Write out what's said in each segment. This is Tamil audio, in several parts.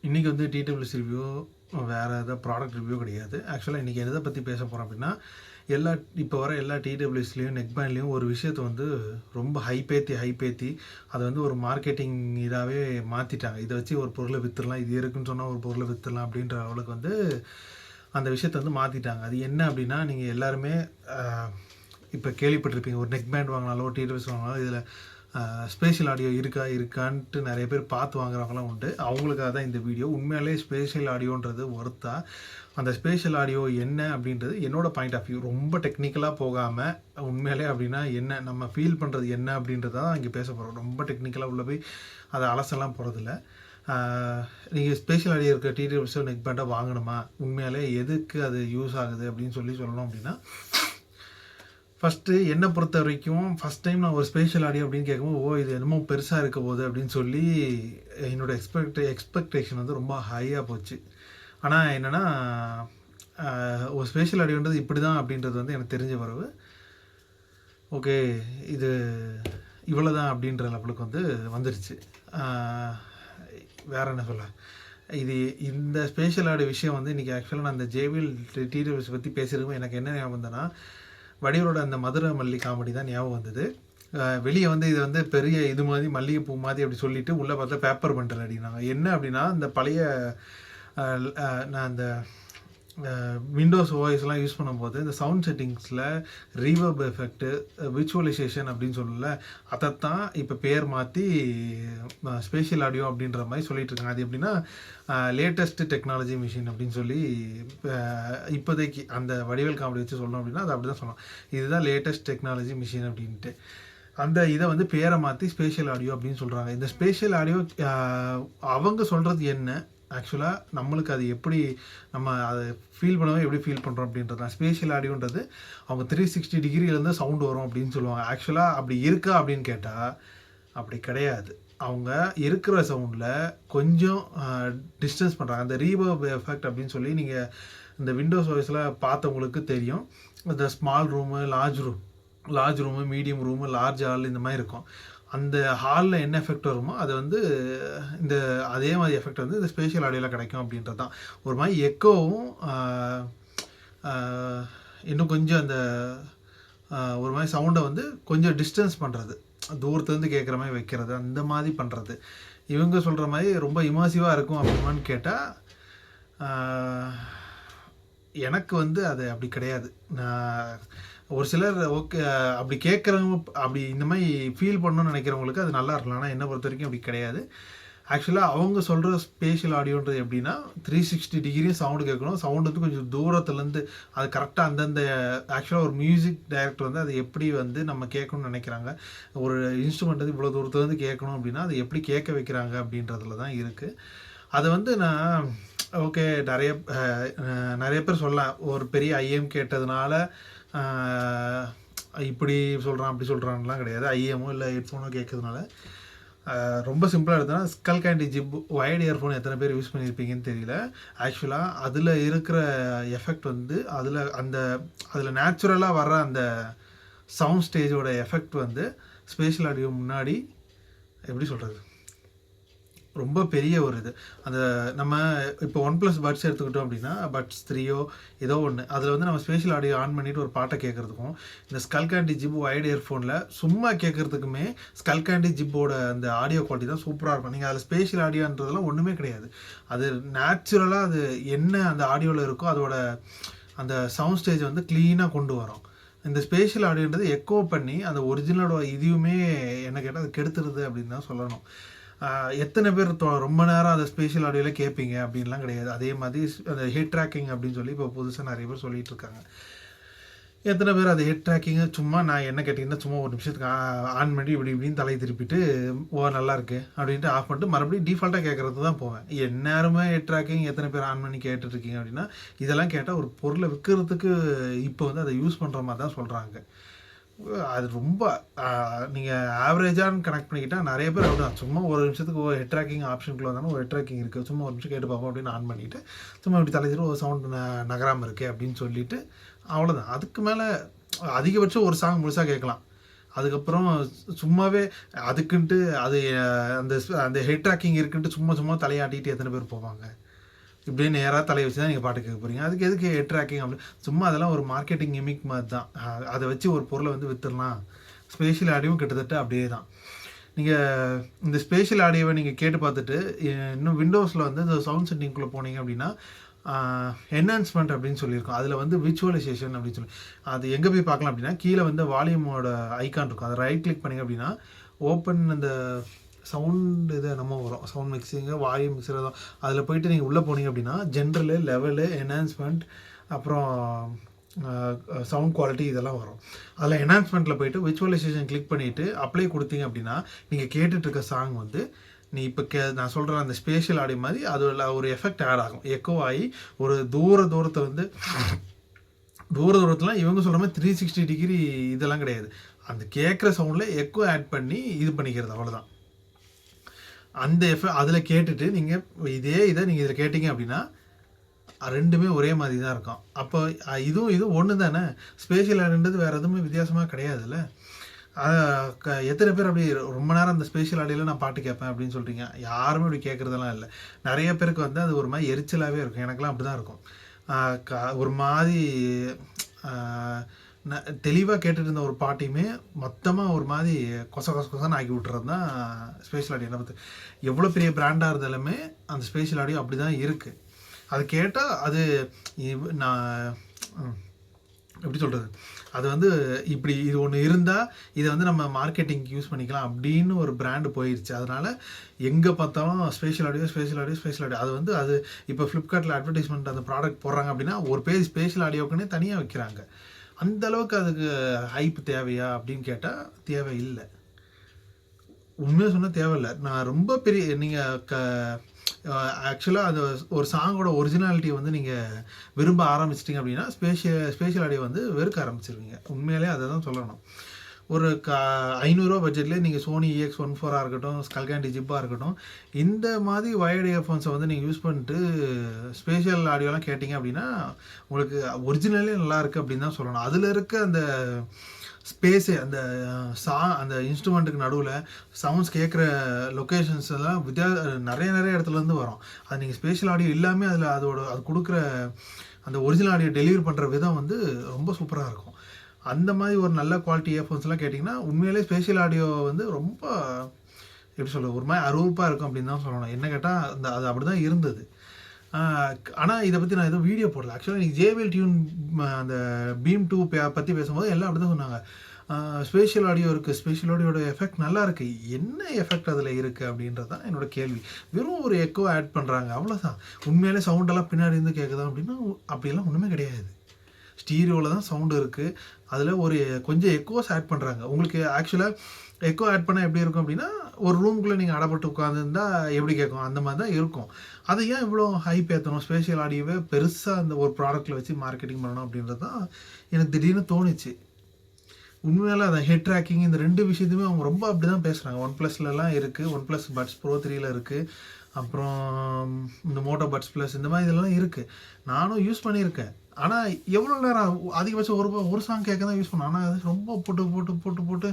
இன்றைக்கி வந்து டிடபிள்யூஎஸ் ரிவ்யூ வேறு எதாவது ப்ராடக்ட் ரிவ்யூ கிடையாது. ஆக்சுவலாக இன்றைக்கி எதை பற்றி பேச போகிறோம் அப்படின்னா, இப்போ வர எல்லா டிடபிள்யூஎஸ்லேயும் நெக்பேண்ட்லேயும் ஒரு விஷயத்தை வந்து ரொம்ப ஹைப்பேத்தி அதை வந்து ஒரு மார்க்கெட்டிங் இதாகவே மாற்றிட்டாங்க. இதை வச்சு ஒரு பொருளை விற்றுலாம், இது இருக்குன்னு சொன்னால் ஒரு பொருளை விற்றுலாம் அப்படின்ற அளவுக்கு வந்து அந்த விஷயத்தை வந்து மாற்றிட்டாங்க. அது என்ன அப்படின்னா, நீங்கள் எல்லாருமே இப்போ கேள்விப்பட்டிருப்பீங்க, ஒரு நெக் பேண்ட் வாங்கினாலோ டிடபிள்யூஎஸ் வாங்கினாலோ இதில் ஸ்பேஷியல் ஆடியோ இருக்கான்ட்டு நிறைய பேர் பார்த்து வாங்குறவங்களாம் உண்டு. அவங்களுக்காக தான் இந்த வீடியோ. உண்மையாலே ஸ்பேஷியல் ஆடியோன்றது ஒர்த்தா? அந்த ஸ்பேஷியல் ஆடியோ என்ன அப்படின்றது என்னோடய பாயிண்ட் ஆஃப் வியூ. ரொம்ப டெக்னிக்கலாக போகாமல் உண்மையாலே அப்படின்னா என்ன நம்ம ஃபீல் பண்ணுறது என்ன அப்படின்றத தான் இங்கே பேச போகிறோம். ரொம்ப டெக்னிக்கலாக உள்ள போய் அதை அலசெல்லாம் போகிறதில்ல. நீங்கள் ஸ்பேஷியல் ஆடியோ இருக்க டிடபிள்யூஎஸ் நெக் பேண்டாக வாங்கணுமா, உண்மையாலே எதுக்கு அது யூஸ் ஆகுது அப்படின்னு சொல்லணும் அப்படின்னா, ஃபஸ்ட்டு என்னை பொறுத்த வரைக்கும் ஃபஸ்ட் டைம் நான் ஒரு ஸ்பேஷியல் ஆடியோ அப்படின்னு கேட்கும்போது, இது என்னமோ பெருசாக இருக்க போகுது அப்படின்னு சொல்லி என்னோடய எக்ஸ்பெக்டேஷன் வந்து ரொம்ப ஹையாக போச்சு. ஆனால் என்னென்னா, ஒரு ஸ்பேஷியல் ஆடியோன்றது இப்படி தான் அப்படின்றது வந்து எனக்கு தெரிஞ்ச பிறகு, ஓகே இது இவ்வளோ தான் அப்படின்ற லெவலுக்கு வந்து வந்துருச்சு. வேறு என்ன சொல்ல, இந்த ஸ்பேஷியல் ஆடியோ விஷயம் வந்து இன்றைக்கி ஆக்சுவலாக நான் இந்த ஜேபிஎல் டிடபிள்யூஎஸ் பற்றி பேசுகிறப்போ எனக்கு என்ன ஞாபகம் வந்ததுன்னா, வடிவரோட அந்த மதுரை மல்லி காமெடி தான் ஞாபகம் வந்தது. வெளியே வந்து இது வந்து பெரிய இது மாதிரி மல்லிகைப்பூ மாதிரி அப்படி சொல்லிவிட்டு உள்ளே பார்த்தா பேப்பர் பண்டல் அப்படின்னாங்க. என்ன அப்படின்னா, இந்த பழைய நான் இந்த விண்டோஸ் ஓஎஸ்லாம் யூஸ் பண்ணும்போது இந்த சவுண்ட் செட்டிங்ஸில் ரீவர்ப் எஃபெக்ட்டு, விர்ச்சுவலைசேஷன் அப்படின்னு சொல்லல, அதைத்தான் இப்போ பேர் மாற்றி ஸ்பேஷியல் ஆடியோ அப்படின்ற மாதிரி சொல்லிகிட்டு இருக்காங்க. அது எப்படின்னா, லேட்டஸ்ட் டெக்னாலஜி மிஷின் அப்படின்னு சொல்லி இப்போதைக்கு அந்த வடிவேல் காமெடி வச்சு சொல்லணும் அப்படின்னா அது அப்படி தான் சொல்லலாம். இதுதான் லேட்டஸ்ட் டெக்னாலஜி மிஷின் அப்படின்ட்டு அந்த இதை வந்து பேரை மாற்றி ஸ்பேஷியல் ஆடியோ அப்படின்னு சொல்கிறாங்க. இந்த ஸ்பேஷியல் ஆடியோ அவங்க சொல்கிறது என்ன, ஆக்சுவலாக நம்மளுக்கு அது எப்படி நம்ம அதை ஃபீல் பண்ணவே எப்படி ஃபீல் பண்ணுறோம் அப்படின்றது தான். ஸ்பேஷியல் ஆடியோன்றது அவங்க 360 டிகிரியிலேருந்து சவுண்டு வரும் அப்படின்னு சொல்லுவாங்க. ஆக்சுவலாக அப்படி இருக்கா அப்படின்னு கேட்டால் அப்படி கிடையாது. அவங்க இருக்கிற சவுண்டில் கொஞ்சம் டிஸ்டன்ஸ் பண்ணுறாங்க. அந்த ரீவர்ப் எஃபெக்ட் அப்படின்னு சொல்லி நீங்கள் இந்த விண்டோஸ் வாய்ஸில் பார்த்தவங்களுக்கு தெரியும். இந்த small room, large room, medium room, large hall இந்த மாதிரி இருக்கும். அந்த ஹாலில் என்ன எஃபெக்ட் வருமோ அது வந்து இந்த அதே மாதிரி எஃபெக்ட் வந்து இந்த ஸ்பேஷியல் ஆடியோவில் கிடைக்கும் அப்படின்றது தான். ஒரு மாதிரி எக்கோவும் இன்னும் கொஞ்சம் அந்த ஒரு மாதிரி சவுண்டை வந்து கொஞ்சம் டிஸ்டன்ஸ் பண்ணுறது, தூரத்துலேருந்து கேட்குற மாதிரி வைக்கிறது, அந்த மாதிரி பண்ணுறது. இவங்க சொல்கிற மாதிரி ரொம்ப இமர்சிவாக இருக்கும் அப்படிமான்னு கேட்டால் எனக்கு வந்து அது அப்படி கிடையாது. நான் ஒரு சிலர் ஓகே அப்படி கேட்குறவங்க, அப்படி இந்த மாதிரி ஃபீல் பண்ணணும்னு நினைக்கிறவங்களுக்கு அது நல்லா இருக்கலாம். ஆனால் என்னை பொறுத்த வரைக்கும் அப்படி கிடையாது. ஆக்சுவலாக அவங்க சொல்கிற ஸ்பேஷியல் ஆடியோன்றது எப்படின்னா, 360 டிகிரியும் சவுண்டு கேட்கணும். சவுண்டு வந்து கொஞ்சம் தூரத்துலேருந்து அது கரெக்டாக அந்தந்த ஆக்சுவலாக ஒரு மியூசிக் டைரக்டர் வந்து அதை எப்படி வந்து நம்ம கேட்கணும்னு நினைக்கிறாங்க, ஒரு இன்ஸ்ட்ருமெண்ட் வந்து இவ்வளோ தூரத்துலேருந்து கேட்கணும் அப்படின்னா அதை எப்படி கேட்க வைக்கிறாங்க அப்படின்றதுல தான் இருக்குது. அதை வந்து நான் ஓகே நிறைய பேர் சொல்லலாம், ஒரு பெரிய ஐஎம் கேட்டதுனால இப்படி சொல்கிறான் அப்படி சொல்கிறான்லாம் கிடையாது. ஐஎம்மோ இல்லை ஹெட்ஃபோனோ கேட்கறதுனால ரொம்ப சிம்பிளாக எடுத்தோன்னா, skull candy zip wired earphone எத்தனை பேர் யூஸ் பண்ணியிருப்பீங்கன்னு தெரியல. ஆக்சுவலாக அதில் இருக்கிற எஃபெக்ட் வந்து அதில் நேச்சுரலாக வர்ற அந்த சவுண்ட் ஸ்டேஜோட எஃபெக்ட் வந்து ஸ்பேஷியல் ஆடியோ முன்னாடி எப்படி சொல்கிறது, ரொம்ப பெரிய ஒரு இது. அந்த நம்ம இப்போ OnePlus பட்ஸ் எடுத்துக்கிட்டோம் அப்படின்னா, பட்ஸ் 3ஓ ஏதோ ஒன்று, அதில் வந்து நம்ம ஸ்பேஷியல் ஆடியோ ஆன் பண்ணிவிட்டு ஒரு பாட்டை கேட்குறதுக்கும், இந்த ஸ்கல் கேண்டி ஜிப் ஒயர்டு இயர்ஃபோனில் சும்மா கேட்குறதுக்குமே ஸ்கல் கேண்டி ஜிப்போட அந்த ஆடியோ குவாலிட்டி தான் சூப்பராக இருக்கும். நீங்கள் அதில் ஸ்பேஷியல் ஆடியோன்றதெல்லாம் ஒன்றுமே கிடையாது. அது நேச்சுரலாக அது என்ன அந்த ஆடியோவில் இருக்கோ அதோட அந்த சவுண்ட் ஸ்டேஜ் வந்து க்ளீனாக கொண்டு வரும். இந்த ஸ்பேஷியல் ஆடியோன்றது எக்கோ பண்ணி அந்த ஒரிஜினலோட இதுவுமே என்ன கேட்டால் அது கெடுத்துருது அப்படின்னு தான் சொல்லணும். எத்தனை பேர் ரொம்ப நேரம் அதை ஸ்பேஷியல் ஆடியோவில் கேட்பீங்க அப்படின்லாம் கிடையாது. அதே மாதிரி அந்த ஹெட் ட்ராக்கிங் அப்படின்னு சொல்லி இப்போ புதுசாக நிறைய பேர் சொல்லிகிட்டு இருக்காங்க. எத்தனை பேர் அது ஹெட் ட்ராக்கிங்கு சும்மா நான் என்ன கேட்டிங்கன்னா, சும்மா ஒரு நிமிஷத்துக்கு ஆன் பண்ணி இப்படின்னு தலையை திருப்பிட்டு நல்லாயிருக்கு அப்படின்ட்டு ஆஃப் பண்ணிட்டு மறுபடியும் டிஃபால்ட்டாக கேட்குறது தான் போவேன். எந்நேரமே ஹெட் ட்ராக்கிங் எத்தனை பேர் ஆன் பண்ணி கேட்டுட்ருக்கீங்க அப்படின்னா, இதெல்லாம் கேட்டால் ஒரு பொருளை விற்கிறதுக்கு இப்போ வந்து அதை யூஸ் பண்ணுற மாதிரி தான் சொல்கிறாங்க. அது ரொம்ப நீங்கள் ஆவரேஜான்னு கனெக்ட் பண்ணிக்கிட்டால் நிறைய பேர் அப்படிதான் சும்மா ஒரு நிமிஷத்துக்கு ஒரு ஹெட் ட்ராக்கிங் ஆப்ஷனுக்குள்ள வந்தாலும் ஒரு ஹெட் ட்ராக்கிங் இருக்குது, சும்மா ஒரு நிமிஷம் கேட்டு பார்ப்போம் அப்படின்னு ஆன் பண்ணிவிட்டு சும்மா இப்படி தலைச்சிட்டு ஒரு சவுண்டு நகராமல் இருக்குது அப்படின்னு சொல்லிவிட்டு அவ்வளோதான். அதுக்கு மேலே அதிகபட்சம் ஒரு சாங் முழுசாக கேட்கலாம். அதுக்கப்புறம் சும்மாவே அதுக்குன்ட்டு அது அந்த அந்த ஹெட் ட்ராக்கிங் இருக்குன்ட்டு சும்மா தலையாட்டிட்டு எத்தனை பேர் போவாங்க? இப்படியே நேராக தலையை வச்சு தான் நீங்கள் பாட்டு கேட்க போகிறீங்க. அதுக்கு எதுக்கு ஹெட் ட்ராக்கிங் அப்படி சும்மா அதெல்லாம் ஒரு மார்க்கெட்டிங் கிமிக் மாதிரி தான். அதை வச்சு ஒரு பொருளை வந்து விற்றுடலாம். ஸ்பேஷியல் ஆடியோவும் கிட்டத்தட்ட அப்படியே தான். நீங்கள் இந்த ஸ்பேஷியல் ஆடியோவை நீங்கள் கேட்டு பார்த்துட்டு இன்னும் விண்டோஸில் வந்து இந்த சவுண்ட் செட்டிங்குள்ளே போனீங்க அப்படின்னா என்ஹான்ஸ்மெண்ட் அப்படின்னு சொல்லியிருக்கோம். அதில் வந்து விஜுவலைசேஷன் அப்படின்னு சொல்லி அது எங்கே போய் பார்க்கலாம் அப்படின்னா கீழே வந்து வால்யூமோட ஐக்கான் இருக்கும். அதை ரைட் கிளிக் பண்ணிங்க அப்படின்னா ஓப்பன் அந்த சவுண்ட் இதை நம்ம வரும், சவுண்ட் மிக்சிங்கு வால்யூம் மிக்சர் தான். அதில் போயிட்டு நீங்கள் உள்ளே போனீங்க அப்படின்னா ஜென்ரலு, லெவலு, என்ஹான்ஸ்மெண்ட், அப்புறம் சவுண்ட் குவாலிட்டி இதெல்லாம் வரும். அதில் என்ஹான்ஸ்மெண்ட்டில் போயிட்டு விஜுவலைசேஷன் கிளிக் பண்ணிவிட்டு அப்ளை கொடுத்தீங்க அப்படின்னா நீங்கள் கேட்டுட்ருக்க சாங் வந்து நீ இப்போ நான் சொல்கிற அந்த ஸ்பேஷியல் ஆடியோ மாதிரி அதில் ஒரு எஃபெக்ட் ஆட் ஆகும். எக்கோ ஆகி ஒரு தூரத்தில் வந்து தூரத்தில் இவங்க சொல்கிற மாதிரி 360 டிகிரி இதெல்லாம் கிடையாது. அந்த கேட்குற சவுண்டில் எக்கோ ஆட் பண்ணி இது பண்ணிக்கிறது, அவ்வளோதான். அந்த அதில் கேட்டுட்டு நீங்கள் இதை நீங்கள் இதில் கேட்டிங்க அப்படின்னா ரெண்டுமே ஒரே மாதிரி தான் இருக்கும். அப்போ இதுவும் ஒன்று தானே. ஸ்பேஷியல் ஆடியோன்றது வேறு எதுவுமே வித்தியாசமாக கிடையாதுல்ல. எத்தனை பேர் அப்படி ரொம்ப நேரம் அந்த ஸ்பேஷியல் ஆடியோவில் நான் பாட்டு கேட்பேன் அப்படின்னு சொல்கிறீங்க? யாருமே அப்படி கேட்குறதெல்லாம் இல்லை. நிறைய பேருக்கு வந்து அது ஒரு மாதிரி எரிச்சலாகவே இருக்கும். எனக்குலாம் அப்படி தான் இருக்கும். ஒரு மாதிரி தெளிவாக கேட்டுட்டு இருந்த ஒரு பாட்டையுமே மொத்தமாக ஒரு மாதிரி கொசன்னு ஆக்கி விட்டுறது தான் ஸ்பேஷியல் ஆடியோ. நம்ம எவ்வளோ பெரிய பிராண்டாக இருந்தாலுமே அந்த ஸ்பேஷியல் ஆடியோ அப்படி தான் இருக்குது. அது கேட்டால் அது நான் எப்படி சொல்கிறது, அது வந்து இப்படி இது ஒன்று இருந்தால் இதை வந்து நம்ம மார்க்கெட்டிங்க்கு யூஸ் பண்ணிக்கலாம் அப்படின்னு ஒரு பிராண்டு போயிடுச்சு. அதனால் எங்கே பார்த்தாலும் ஸ்பேஷியல் ஆடியோ. அது வந்து அது இப்போ ஃப்ளிப்கார்ட்டில் அட்வர்டைஸ்மெண்ட் அந்த ப்ராடக்ட் போடுறாங்க அப்படின்னா ஒரு பேஜ் ஸ்பேஷியல் ஆடியோக்குன்னே தனியாக வைக்கிறாங்க. அந்த அளவுக்கு அதுக்கு ஹைப் தேவையா அப்படின்னு கேட்டால் தேவையில்லை. உண்மையாக சொன்னால் தேவையில்லை. நான் ரொம்ப பெரிய நீங்கள் ஆக்சுவலாக அந்த ஒரு சாங்கோட ஒரிஜினாலிட்டி வந்து நீங்கள் விரும்ப ஆரம்பிச்சிட்டிங்க அப்படின்னா ஸ்பேஷியல் ஆடியோ வந்து வெறுக்க ஆரம்பிச்சிருவீங்க. உண்மையிலே அதை தான் சொல்லணும். ஒரு 500 பட்ஜெட்லேயே நீங்கள் சோனி EX14 இருக்கட்டும், ஸ்கல்கேண்டி ஜிப்பாக இருக்கட்டும், இந்த மாதிரி வயர்டு இயர்ஃபோன்ஸை வந்து நீங்கள் யூஸ் பண்ணிட்டு ஸ்பேஷியல் ஆடியோலாம் கேட்டிங்க அப்படின்னா உங்களுக்கு ஒரிஜினலே நல்லாயிருக்கு அப்படின்னு தான் சொல்லணும். அதில் இருக்க அந்த ஸ்பேஸு அந்த அந்த இன்ஸ்ட்ருமெண்ட்டுக்கு நடுவில் சவுண்ட்ஸ் கேட்குற லொக்கேஷன்ஸ் எல்லாம் நிறைய இடத்துலேருந்து வரும். அது நீங்கள் ஸ்பேஷியல் ஆடியோ எல்லாமே அது கொடுக்குற அந்த ஒரிஜினல் ஆடியோ டெலிவரி பண்ணுற விதம் வந்து ரொம்ப சூப்பராக இருக்கும். அந்த மாதிரி ஒரு நல்ல குவாலிட்டி இயர்ஃபோன்ஸ்லாம் கேட்டிங்கன்னா உண்மையிலே ஸ்பேஷியல் ஆடியோ வந்து ரொம்ப எப்படி சொல்கிறது, ஒரு மாதிரி அருவருப்பாக இருக்கும் அப்படின்னு தான் சொல்லணும். என்ன கேட்டால் அது அப்படி தான் இருந்தது. ஆனால் இதை பற்றி நான் எதுவும் வீடியோ போடல. ஆக்சுவலாக இன்றைக்கி JBL டியூன் அந்த பீம் 2 பற்றி பேசும்போது எல்லாம் அப்படி தான் சொன்னாங்க. ஸ்பேஷியல் ஆடியோ இருக்குது, ஸ்பேஷியல் ஆடியோட எஃபெக்ட் நல்லா இருக்குது. என்ன எஃபெக்ட் அதில் இருக்குது அப்படின்றது தான் என்னோடய கேள்வி. வெறும் ஒரு எக்கோ ஆட் பண்ணுறாங்க, அவ்வளோதான். உண்மையிலே சவுண்டெல்லாம் பின்னாடி இருந்து கேட்குதா அப்படின்னா அப்படியெல்லாம் ஒன்றுமே கிடையாது. ஸ்டீரியோவில் தான் சவுண்டு இருக்குது. அதில் ஒரு கொஞ்சம் எக்கோஸ் ஆட் பண்ணுறாங்க. உங்களுக்கு ஆக்சுவலாக எக்கோ ஆட் பண்ணால் எப்படி இருக்கும் அப்படின்னா ஒரு ரூமுக்குள்ளே நீங்கள் அடப்பட்டு உட்காந்துருந்தா எப்படி கேட்கும் அந்த மாதிரி தான் இருக்கும். அதை ஏன் இவ்வளோ ஹைப் ஏற்றணும், ஸ்பேஷியல் ஆடியோவை பெருசாக அந்த ஒரு ப்ராடக்ட்டில் வச்சு மார்க்கெட்டிங் பண்ணணும் அப்படின்றது தான் எனக்கு திடீர்னு தோணுச்சு. உண்மையில அந்த ஹெட் ட்ராக்கிங் இந்த 2 விஷயத்தையுமே அவங்க ரொம்ப அப்படி தான் பேசுகிறாங்க. OnePlusலலாம் இருக்குது, OnePlus Buds Pro 3ல் இருக்குது, அப்புறம் இந்த மோட்டோ பட்ஸ் ப்ளஸ் இந்த மாதிரி இதெல்லாம் இருக்குது. நானும் யூஸ் பண்ணியிருக்கேன். ஆனால் எவ்வளோ நேரம் அதிகபட்சம் ஒரு சாங் கேட்க தான் யூஸ் பண்ணேன். ஆனால் அது ரொம்ப போட்டு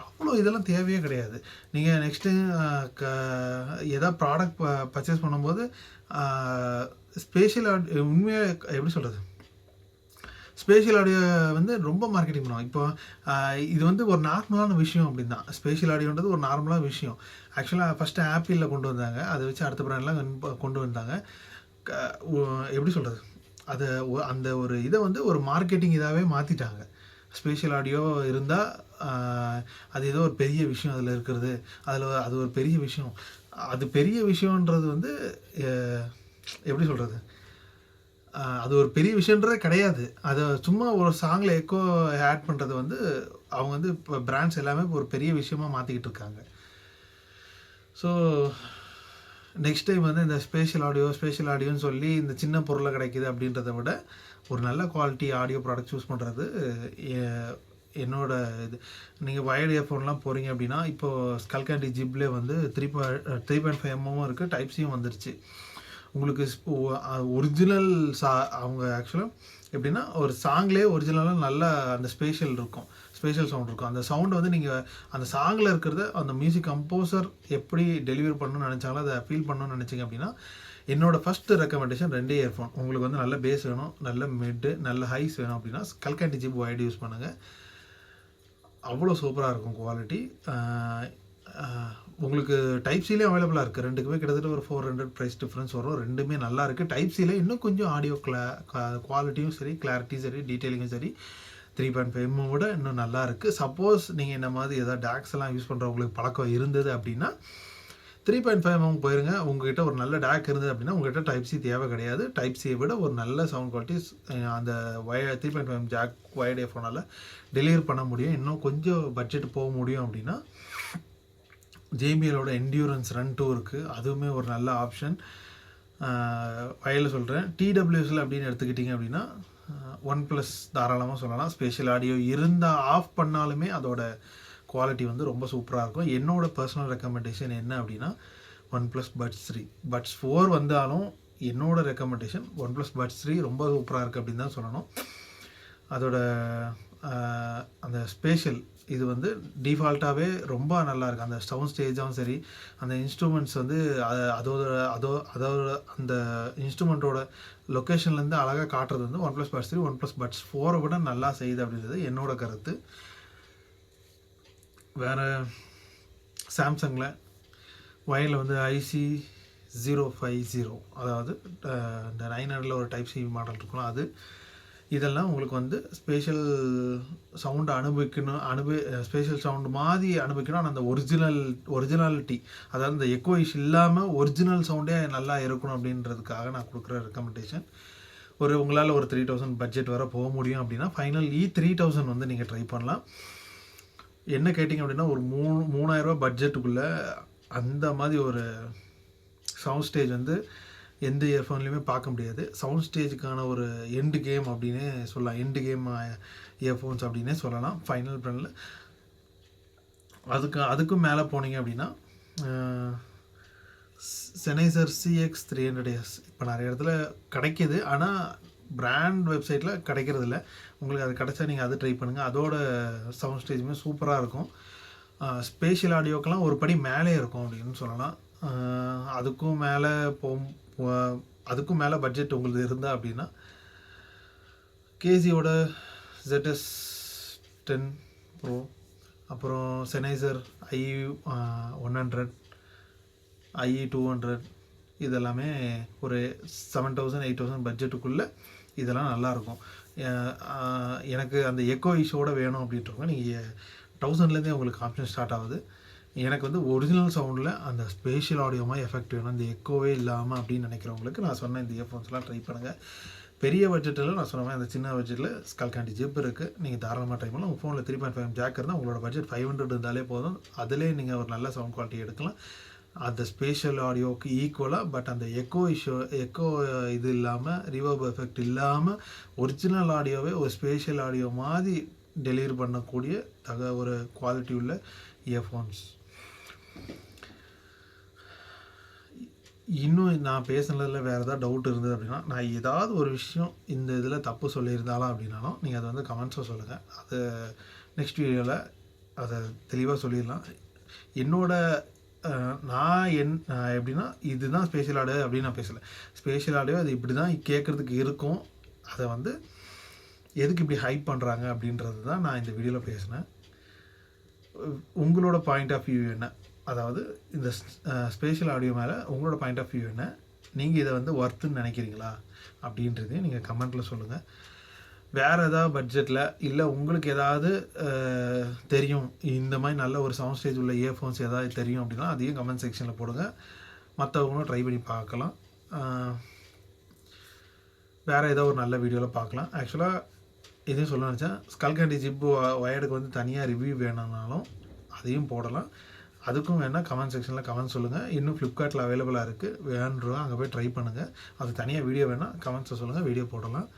அவ்வளோ இதெல்லாம் தேவையே கிடையாது. நீங்கள் நெக்ஸ்ட்டு எதாவது ப்ராடக்ட் பர்ச்சேஸ் பண்ணும்போது ஸ்பேஷியல் ஆடியோ உண்மையாக எப்படி சொல்கிறது, ஸ்பேஷியல் ஆடியோ வந்து ரொம்ப மார்க்கெட்டிங் பண்ணுவாங்க. இப்போ இது வந்து ஒரு நார்மலான விஷயம் அப்படின்னு தான். ஸ்பேஷியல் ஆடியோன்றது ஒரு நார்மலான விஷயம். ஆக்சுவலாக ஃபஸ்ட்டு ஆப்பிளில் கொண்டு வந்தாங்க, அதை வச்சு அடுத்த பிராண்ட்லாம் கொண்டு வந்தாங்க. எப்படி சொல்கிறது, அந்த ஒரு இதை வந்து ஒரு மார்க்கெட்டிங் இதாகவே மாற்றிட்டாங்க. ஸ்பேஷியல் ஆடியோ இருந்தால் அது ஏதோ ஒரு பெரிய விஷயம் அதில் இருக்கிறது, அது ஒரு பெரிய விஷயம். அது பெரிய விஷயன்றது வந்து எப்படி சொல்கிறது, அது ஒரு பெரிய விஷயன்றதே கிடையாது. அதை சும்மா ஒரு சாங்கில் எக்கோ ஆட் பண்ணுறது வந்து அவங்க வந்து இப்போ பிராண்ட்ஸ் எல்லாமே ஒரு பெரிய விஷயமாக மாற்றிக்கிட்டு இருக்காங்க. ஸோ நெக்ஸ்ட் டைம் வந்து இந்த ஸ்பேஷியல் ஆடியோன்னு சொல்லி இந்த சின்ன பொருளை கிடைக்கிது அப்படின்றத விட ஒரு நல்ல குவாலிட்டி ஆடியோ ப்ராடக்ட் சூஸ் பண்ணுறது என்னோட இது. நீங்கள் வயர்டு இயர்ஃபோன்லாம் போகிறீங்க அப்படின்னா இப்போது ஸ்கல்கேண்டி ஜிப்லே வந்து 3.5 mm இருக்குது, டைப்-சியும் வந்துருச்சு. உங்களுக்கு ஒரிஜினல் அவங்க ஆக்சுவலாக எப்படின்னா ஒரு சாங்லேயே ஒரிஜினலாக நல்ல அந்த ஸ்பேஷியல் இருக்கும். ஸ்பேஷியல் சவுண்ட் இருக்கும். அந்த சவுண்ட் வந்து நீங்கள் அந்த சாங்கில் இருக்கிறத அந்த மியூசிக் கம்போசர் எப்படி டெலிவரி பண்ணணும்னு நினச்சாங்களோ அதை ஃபீல் பண்ணணும்னு நினச்சிங்க அப்படின்னா என்னோடய ஃபஸ்ட்டு ரெக்கமெண்டேஷன் 2 இயர்ஃபோன். உங்களுக்கு வந்து நல்ல பேஸ் வேணும், நல்ல மிட்டு, நல்ல ஹைஸ் வேணும் அப்படின்னா ஸ்கல்கேண்டி ஜிப் ஒயர்டு யூஸ் பண்ணுங்கள். அவ்வளோ சூப்பராக இருக்கும் குவாலிட்டி. உங்களுக்கு டைப் சிலே அவைலபிளாக இருக்குது. ரெண்டுக்குமே கிட்டத்தட்ட ஒரு 400 ப்ரைஸ் டிஃப்ரென்ஸ் வரும். ரெண்டுமே நல்லா இருக்குது. டைப் சிலே இன்னும் கொஞ்சம் ஆடியோ குவாலிட்டியும் சரி, கிளாரிட்டியும் சரி, டீட்டெயிலிங்கும் சரி 3.5 விட இன்னும் நல்லா இருக்குது. சப்போஸ் நீங்கள் இந்த மாதிரி ஏதாவது டேக்ஸ் எல்லாம் யூஸ் பண்ணுறவங்களுக்கு பழக்கம் இருந்தது அப்படின்னா 3.5 போயிருங்க. உங்ககிட்ட ஒரு நல்ல டேக் இருந்தது அப்படின்னா உங்கள்கிட்ட டைப் சி தேவை கிடையாது. டைப் சியை விட ஒரு நல்ல சவுண்ட் குவாலிட்டி அந்த 3.5 ஜாக் ஒயர்டு இயர்ஃபோனால் டெலிவரி பண்ண முடியும். இன்னும் கொஞ்சம் பட்ஜெட் போக முடியும் அப்படின்னா JBLோட என்டியூரன்ஸ் ரன் 2 இருக்குது. அதுவுமே ஒரு நல்ல ஆப்ஷன். வயலில் சொல்கிறேன். TWSL அப்படின்னு எடுத்துக்கிட்டிங்க அப்படின்னா OnePlus தாராளமாக சொல்லலாம். ஸ்பேஷியல் ஆடியோ இருந்தால் ஆஃப் பண்ணாலுமே அதோட குவாலிட்டி வந்து ரொம்ப சூப்பராக இருக்கும். என்னோட பர்சனல் ரெக்கமெண்டேஷன் என்ன அப்படின்னா OnePlus Buds 3. Buds 4 வந்தாலும் என்னோட ரெக்கமெண்டேஷன் OnePlus Buds 3 ரொம்ப சூப்பராக இருக்குது அப்படின்னு தான் சொல்லணும். அதோட அந்த ஸ்பேஷியல் இது வந்து டிஃபால்ட்டாகவே ரொம்ப நல்லாயிருக்கு. அந்த சவுண்ட் ஸ்டேஜாகவும் சரி, அந்த இன்ஸ்ட்ருமெண்ட்ஸ் வந்து அதோட அந்த இன்ஸ்ட்ருமெண்ட்டோட லொக்கேஷன்லேருந்து அழகாக காட்டுறது வந்து OnePlus Buds 3 OnePlus Buds 4 விட நல்லா செய்யுது அப்படின்றது என்னோட கருத்து. வேறு சாம்சங்கில் வயலில் வந்து IC050, அதாவது இந்த 900 ஒரு டைப் சி மாடல் இருக்குல்ல அது. இதெல்லாம் உங்களுக்கு வந்து ஸ்பேஷியல் சவுண்டு ஸ்பேஷியல் சவுண்டு மாதிரி அனுபவிக்கணும். ஆனால் அந்த ஒரிஜினாலிட்டி, அதாவது இந்த எக்கோ இஷ் இல்லாமல் ஒரிஜினல் சவுண்டே நல்லா இருக்கணும் அப்படின்றதுக்காக நான் கொடுக்குற ரெக்கமெண்டேஷன். உங்களால் ஒரு 3000 பட்ஜெட் வர போக முடியும் அப்படின்னா ஃபைனல் E3000 வந்து நீங்கள் ட்ரை பண்ணலாம். என்ன கேட்டிங்க அப்படின்னா ஒரு 3000 பட்ஜெட்டுக்குள்ளே அந்த மாதிரி ஒரு சவுண்ட் ஸ்டேஜ் வந்து எந்த இயர்ஃபோன்லையுமே பார்க்க முடியாது. சவுண்ட் ஸ்டேஜுக்கான ஒரு எண்டு கேம் அப்படின்னே சொல்லலாம். எண்டு கேம் இயர்ஃபோன்ஸ் அப்படின்னே சொல்லலாம் ஃபைனல் ப்ராண்டில். அதுக்கும் மேலே போனீங்க அப்படின்னா Sennheiser CX300S இப்போ நிறைய இடத்துல கிடைக்கிது. ஆனால் பிராண்ட் வெப்சைட்டில் கிடைக்கிறதில்ல. உங்களுக்கு அது கிடச்சா நீங்கள் அதை ட்ரை பண்ணுங்கள். அதோட சவுண்ட் ஸ்டேஜுமே சூப்பராக இருக்கும். ஸ்பேஷியல் ஆடியோக்கெல்லாம் ஒரு படி மேலே இருக்கும் அப்படின்னு சொல்லலாம். அதுக்கும் மேலே பட்ஜெட் உங்களுக்கு இருந்தால் அப்படின்னா கேசியோட ZS10 Pro, அப்புறம் Sennheiser IE100, IE200 இதெல்லாமே ஒரு 7000 8000 பட்ஜெட்டுக்குள்ளே இதெல்லாம் நல்லாயிருக்கும். எனக்கு அந்த எக்கோ இஷ்யோட வேணும் அப்படின்றவங்க நீங்கள் 1000லேருந்தே உங்களுக்கு ஆப்ஷன் ஸ்டார்ட் ஆகுது. எனக்கு வந்து ஒரிஜினல் சவுண்டில் அந்த ஸ்பேஷியல் ஆடியோமாக எஃபெக்ட் வேணும், இந்த எக்கோவே இல்லாமல் அப்படின்னு நினைக்கிறவங்களுக்கு நான் சொன்ன இந்த இயர்ஃபோன்ஸ்லாம் ட்ரை பண்ணுங்கள். பெரிய பட்ஜெட்டில் நான் சொன்ன மாதிரி அந்த சின்ன பட்ஜெட்டில் ஸ்கல்கேண்டி ஜிப் இருக்குது. நீங்கள் தாராளமாக ட்ரை பண்ணலாம். உங்கள் ஃபோனில் 3.5 ஜாக் இருந்தால் உங்களோட பட்ஜெட் 500 இருந்தாலே போதும். அதிலே நீங்கள் ஒரு நல்ல சவுண்ட் குவாலிட்டி எடுக்கலாம். அந்த ஸ்பேஷியல் ஆடியோவுக்கு ஈக்குவலாக, பட் அந்த எக்கோ இது இல்லாமல், ரிவர்ப் எஃபெக்ட் இல்லாமல் ஒரிஜினல் ஆடியோவே ஒரு ஸ்பேஷியல் ஆடியோ மாதிரி டெலிவரி பண்ணக்கூடிய ஒரு குவாலிட்டி உள்ள இயர்ஃபோன்ஸ். இன்னும் நான் பேசுனதில் வேறு ஏதாவது டவுட் இருந்தது அப்படின்னா, நான் ஏதாவது ஒரு விஷயம் இந்த இதில் தப்பு சொல்லியிருந்தாலும் அப்படின்னாலும் நீங்கள் அதை வந்து கமெண்ட்ஸில் சொல்லுங்கள். அது நெக்ஸ்ட் வீடியோவில் அதை தெளிவாக சொல்லிடலாம். நான் எப்படின்னா இதுதான் ஸ்பேஷியல் ஆடியோ அப்படின்னு நான் பேசலை. ஸ்பேஷியல் ஆடியோ அது இப்படி தான் கேட்குறதுக்கு இருக்கும். அதை வந்து எதுக்கு இப்படி ஹைப் பண்ணுறாங்க அப்படின்றது தான் நான் இந்த வீடியோவில் பேசினேன். உங்களோட பாயிண்ட் ஆஃப் வியூ என்ன, அதாவது இந்த ஸ்பேஷியல் ஆடியோ மேலே உங்களோட பாயிண்ட் ஆஃப் வியூ என்ன, நீங்கள் இதை வந்து ஒர்த்துன்னு நினைக்கிறீங்களா அப்படின்றதையும் நீங்கள் கமெண்ட்டில் சொல்லுங்கள். வேறு ஏதாவது பட்ஜெட்டில் இல்லை உங்களுக்கு ஏதாவது தெரியும், இந்த மாதிரி நல்ல ஒரு சவுண்ட் ஸ்டேஜ் உள்ள இயர்ஃபோன்ஸ் ஏதாவது தெரியும் அப்படின்னா அதையும் கமெண்ட் செக்ஷனில் போடுங்க. மற்றவங்களும் ட்ரை பண்ணி பார்க்கலாம். வேறு ஏதோ ஒரு நல்ல வீடியோவில் பார்க்கலாம். ஆக்சுவலாக இதையும் சொல்ல நினச்சேன், ஸ்கல்கேண்டி ஜிப் ஒயர்டுக்கு வந்து தனியாக ரிவ்யூ வேணும்னாலும் அதையும் போடலாம். அதுக்கும் வேணால் கமெண்ட் செக்ஷனில் கமெண்ட் சொல்லுங்கள். இன்னும் ஃப்ளிப்கார்ட்டில் அவைலபிளாக இருக்குது, வேணுன்றவங்க அங்கே போய் ட்ரை பண்ணுங்கள். அது தனியாக வீடியோ வேணால் கமெண்ட்ஸை சொல்லுங்கள், வீடியோ போடலாம்.